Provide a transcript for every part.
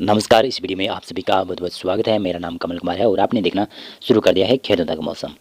नमस्कार। इस वीडियो में आप सभी का बहुत बहुत स्वागत है। मेरा नाम कमल कुमार है और आपने देखना शुरू कर दिया है खेतों तक मौसम।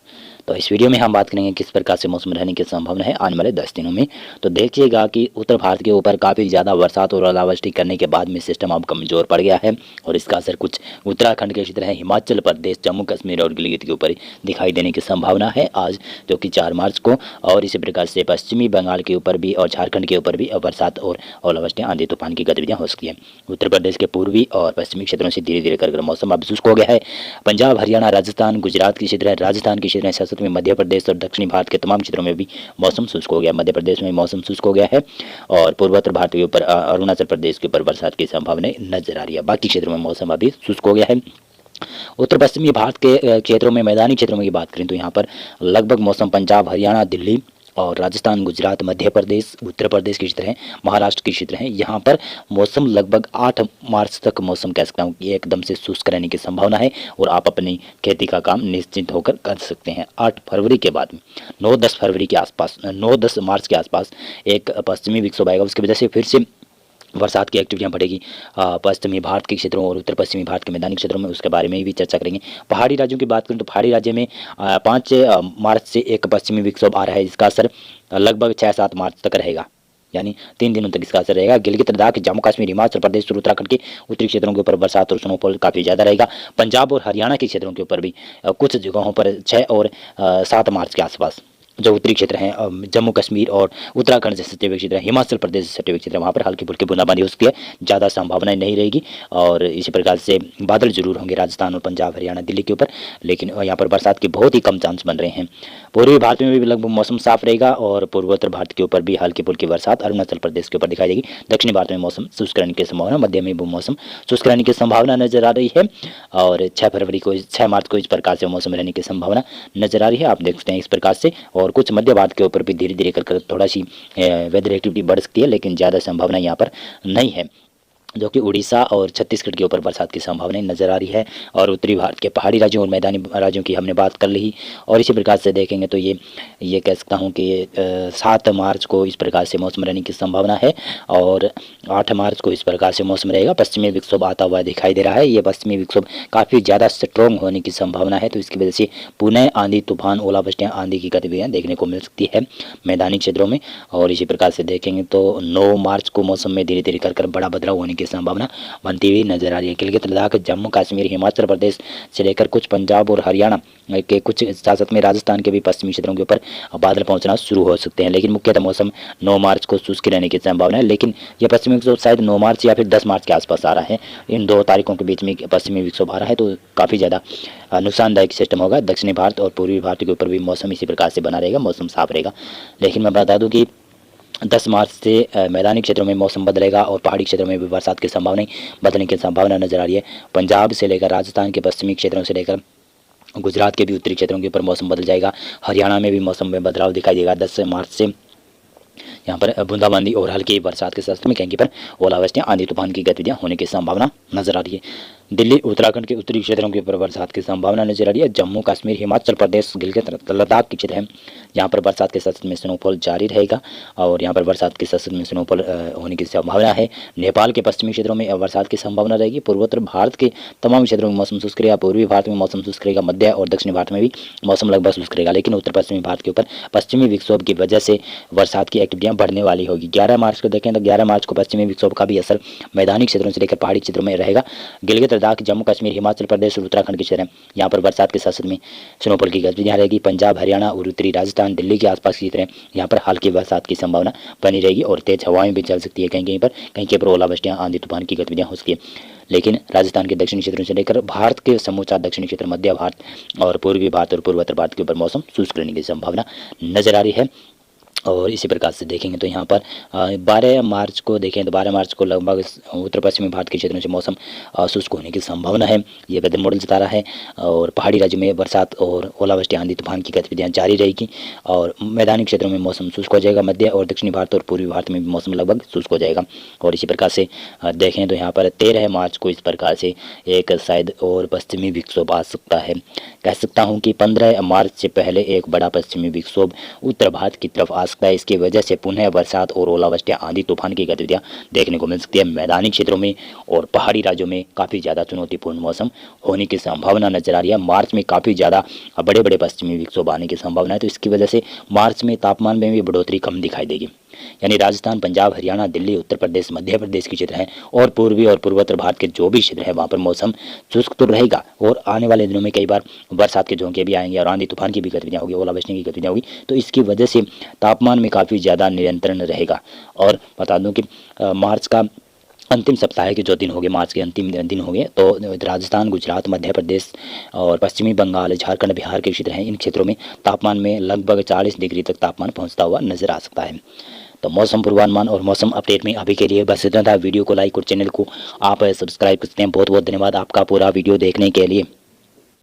तो इस वीडियो में हम बात करेंगे किस प्रकार से मौसम रहने की संभावना है आने वाले 10 दिनों में। तो देखिएगा कि उत्तर भारत के ऊपर काफ़ी ज़्यादा बरसात और ओलावृष्टि करने के बाद में सिस्टम अब कमज़ोर पड़ गया है और इसका असर कुछ उत्तराखंड के क्षेत्र है, हिमाचल प्रदेश, जम्मू कश्मीर और गिलगित के ऊपर दिखाई देने की संभावना है आज, जो कि 4 मार्च को। और इसी प्रकार से पश्चिमी बंगाल के ऊपर भी और झारखंड के ऊपर भी बरसात और ओलावृष्टि, आंधी तूफान की गतिविधियां हो सकती है। उत्तर प्रदेश के पूर्वी और पश्चिमी क्षेत्रों से धीरे धीरे कर मौसम अब शुष्क हो गया है। पंजाब, हरियाणा, राजस्थान, गुजरात के क्षेत्र है, राजस्थान के क्षेत्र है, साथ में मध्य प्रदेश और दक्षिणी भारत के तमाम क्षेत्रों में भी मौसम शुष्क हो गया। मध्य प्रदेश में मौसम शुष्क हो गया है और पूर्वोत्तर भारत के ऊपर अरुणाचल प्रदेश के ऊपर बरसात की संभावना नजर आ रही है। बाकी क्षेत्रों में मौसम अभी शुष्क हो गया है। उत्तर पश्चिमी भारत के क्षेत्रों में, मैदानी क्षेत्रों में की बात करें तो यहाँ पर लगभग मौसम पंजाब, हरियाणा, दिल्ली और राजस्थान, गुजरात, मध्य प्रदेश, उत्तर प्रदेश के क्षेत्र हैं, महाराष्ट्र के क्षेत्र हैं, यहाँ पर मौसम लगभग 8 मार्च तक मौसम कह सकता हूँ कि एकदम से शुष्क रहने की संभावना है और आप अपनी खेती का काम निश्चिंत होकर कर सकते हैं। 8 फरवरी के बाद में 9-10 फरवरी के आसपास, 9-10 मार्च के आसपास एक पश्चिमी विक्षोभ आएगा। उसकी वजह से फिर से बरसात की एक्टिविटियाँ बढ़ेगी पश्चिमी भारत के क्षेत्रों और उत्तर पश्चिमी भारत के मैदानी क्षेत्रों में। उसके बारे में भी चर्चा करेंगे। पहाड़ी राज्यों की बात करें तो पहाड़ी राज्य में 5 मार्च से एक पश्चिमी विक्षोभ आ रहा है। इसका असर लगभग 6-7 मार्च तक रहेगा, यानी 3 दिनों तक इसका असर रहेगा। गिलगित, लद्दाख, जम्मू कश्मीर, हिमाचल प्रदेश और उत्तराखंड के उत्तरी क्षेत्रों के ऊपर बरसात और स्नोफॉल काफ़ी ज़्यादा रहेगा। पंजाब और हरियाणा के क्षेत्रों के ऊपर भी कुछ जगहों पर 6 और 7 मार्च के आसपास जो उत्तरी क्षेत्र हैं, जम्मू कश्मीर और उत्तराखंड से सटे हुए क्षेत्र हैं, हिमाचल प्रदेश से सटे हुए क्षेत्र हैं, वहाँ पर हल्की फुल्की बूंदाबांदी हो सकती है, ज़्यादा संभावनाएं नहीं रहेगी। और इसी प्रकार से बादल जरूर होंगे राजस्थान और पंजाब, हरियाणा, दिल्ली के ऊपर, लेकिन यहाँ पर बरसात के बहुत ही कम चांस बन रहे हैं। पूर्वी भारत में भी लगभग मौसम साफ रहेगा और पूर्वोत्तर भारत के ऊपर भी हल्की फुल्की बरसात अरुणाचल प्रदेश के ऊपर दिखाई देगी। दक्षिणी भारत में मौसम शुष्क रहने की संभावना, मध्य में भी मौसम शुष्क रहने की संभावना नजर आ रही है और 6 मार्च को इस प्रकार से मौसम रहने की संभावना नजर आ रही है। आप देख सकते हैं इस प्रकार से। और कुछ मध्य भारत के ऊपर भी धीरे धीरे कर थोड़ा सी वेदर एक्टिविटी बढ़ सकती है, लेकिन ज़्यादा संभावना यहाँ पर नहीं है, जो कि उड़ीसा और छत्तीसगढ़ के ऊपर बरसात की संभावनाएं नजर आ रही है। और उत्तरी भारत के पहाड़ी राज्यों और मैदानी राज्यों की हमने बात कर ली। और इसी प्रकार से देखेंगे तो ये कह सकता हूँ कि 7 मार्च को इस प्रकार से मौसम रहने की संभावना है और 8 मार्च को इस प्रकार से मौसम रहेगा। पश्चिमी विक्षोभ आता हुआ दिखाई दे रहा है। ये पश्चिमी विक्षोभ काफ़ी ज़्यादा स्ट्रॉन्ग होने की संभावना है, तो इसकी वजह से पुनः आंधी, तूफान, ओलावृष्टियाँ, आंधी की गतिविधियाँ देखने को मिल सकती है मैदानी क्षेत्रों में। और इसी प्रकार से देखेंगे तो 9 मार्च को मौसम में धीरे धीरे कर बड़ा बदलाव होने की संभावना बनती हुई नजर आ रही है। गिलगित, लद्दाख, जम्मू कश्मीर, हिमाचल प्रदेश से लेकर कुछ पंजाब और हरियाणा के कुछ साथ में राजस्थान के भी पश्चिमी क्षेत्रों के ऊपर बादल पहुंचना शुरू हो सकते हैं, लेकिन मुख्यतः मौसम 9 मार्च को शुष्क रहने की संभावना है। लेकिन यह पश्चिमी विक्षोभ शायद 9 मार्च या फिर 10 मार्च के आसपास आ रहा है। इन 2 तारीखों के बीच में पश्चिमी विक्षोभ आ रहा है, तो काफ़ी ज़्यादा नुकसानदायक सिस्टम होगा। दक्षिणी भारत और पूर्वी भारत के ऊपर भी मौसम इसी प्रकार से बना रहेगा, मौसम साफ रहेगा। लेकिन मैं बता दूं कि 10 मार्च से मैदानी क्षेत्रों में मौसम बदलेगा और पहाड़ी क्षेत्रों में भी बरसात की संभावना बदलने की संभावना नजर आ रही है। पंजाब से लेकर राजस्थान के पश्चिमी क्षेत्रों से लेकर गुजरात के भी उत्तरी क्षेत्रों के ऊपर मौसम बदल जाएगा। हरियाणा में भी मौसम में बदलाव दिखाई देगा। 10 मार्च से यहाँ पर बूंदाबांदी और हल्की बरसात के साथ में कहीं पर ओलावृष्टियाँ, आंधी तूफान की गतिविधियाँ होने की संभावना नजर आ रही है। दिल्ली, उत्तराखंड के उत्तरी क्षेत्रों के ऊपर बरसात की संभावना नजर आ रही है। जम्मू कश्मीर, हिमाचल प्रदेश, गिलगित, लद्दाख के क्षेत्र हैं, यहाँ पर बरसात के साथ में स्नोफॉल जारी रहेगा और यहाँ पर बरसात के साथ में स्नोफॉल होने की संभावना है। नेपाल के पश्चिमी क्षेत्रों में बरसात की संभावना रहेगी। पूर्वोत्तर भारत के तमाम क्षेत्रों में मौसम शुष्क रहेगा। पूर्वी भारत में मौसम शुष्क रहेगा। मध्य और दक्षिणी भारत में भी मौसम लगभग शुष्क रहेगा, लेकिन उत्तर पश्चिमी भारत के ऊपर पश्चिमी विक्षोभ की वजह से बरसात की एक्टिविटियाँ बढ़ने वाली होगी। 11 मार्च को देखें तो 11 मार्च को पश्चिमी विक्षोभ का भी असर मैदानी क्षेत्रों से लेकर पहाड़ी क्षेत्रों में रहेगा। गिलगित, लद्दाख, जम्मू कश्मीर, हिमाचल प्रदेश और उत्तराखंड के क्षेत्र हैं, यहाँ पर बरसात के साथ में स्नोफॉल की गतिविधियाँ रहेगी। पंजाब, हरियाणा और उत्तरी राजस्थान, दिल्ली के आसपास के क्षेत्र हैं, यहाँ पर हल्की बरसात की संभावना बनी रहेगी और तेज हवाएं भी चल सकती है। कहीं पर ओलावृष्टियाँ, आंधी तूफान की गतिविधियाँ हो सकती है। लेकिन राजस्थान के दक्षिणी क्षेत्रों से लेकर भारत के समूचा दक्षिणी क्षेत्र, मध्य भारत और पूर्वी भारत और पूर्वोत्तर भारत के ऊपर मौसम शुष्क रहने की संभावना नजर आ रही है। और इसी प्रकार से देखेंगे तो यहाँ पर 12 मार्च को देखें तो 12 मार्च को लगभग उत्तर पश्चिमी भारत के क्षेत्रों से मौसम शुष्क होने की संभावना है, ये वेदर मॉडल बता रहा है। और पहाड़ी राज्य में बरसात और ओलावृष्टि, आंधी तूफान की गतिविधियाँ जारी रहेगी और मैदानी क्षेत्रों में मौसम शुष्क हो जाएगा। मध्य और दक्षिणी भारत और पूर्वी भारत में भी मौसम लगभग शुष्क हो जाएगा। और इसी प्रकार से देखें तो यहाँ पर 13 मार्च को इस प्रकार से एक शायद और पश्चिमी विक्षोभ आ सकता है। कह सकता हूँ कि 15 मार्च से पहले एक बड़ा पश्चिमी विक्षोभ उत्तर भारत की तरफ आ सकता है। इसकी वजह से पुनः बरसात और ओलावृष्टि, आंधी तूफान की गतिविधियां देखने को मिल सकती है। मैदानी क्षेत्रों में और पहाड़ी राज्यों में काफ़ी ज़्यादा चुनौतीपूर्ण मौसम होने की संभावना नजर आ रही है। मार्च में काफ़ी ज़्यादा बड़े बड़े पश्चिमी विक्षोभ आने की संभावना है, तो इसकी वजह से मार्च में तापमान में भी बढ़ोतरी कम दिखाई देगी। यानी राजस्थान, पंजाब, हरियाणा, दिल्ली, उत्तर प्रदेश, मध्य प्रदेश के क्षेत्र हैं और पूर्वी और पूर्वोत्तर भारत के जो भी क्षेत्र हैं वहाँ पर मौसम शुष्क तो रहेगा और आने वाले दिनों में कई बार बरसात के झोंके भी आएंगे और आंधी तूफान की भी गतिविधियाँ होगी, ओलावृष्टि की गतिविधियाँ होगी। तो इसकी वजह से तापमान में काफ़ी ज़्यादा नियंत्रण रहेगा। और बता दूँ कि मार्च का अंतिम सप्ताह के जो दिन हो गए, मार्च के अंतिम दिन हो गए, तो राजस्थान, गुजरात, मध्य प्रदेश और पश्चिमी बंगाल, झारखंड, बिहार के क्षेत्र हैं, इन क्षेत्रों में तापमान में लगभग 40 डिग्री तक तापमान पहुंचता हुआ नजर आ सकता है। तो मौसम पूर्वानुमान और मौसम अपडेट में अभी के लिए बस इतना था। वीडियो को लाइक और चैनल को आप सब्सक्राइब कर सकते हैं। बहुत बहुत धन्यवाद आपका पूरा वीडियो देखने के लिए।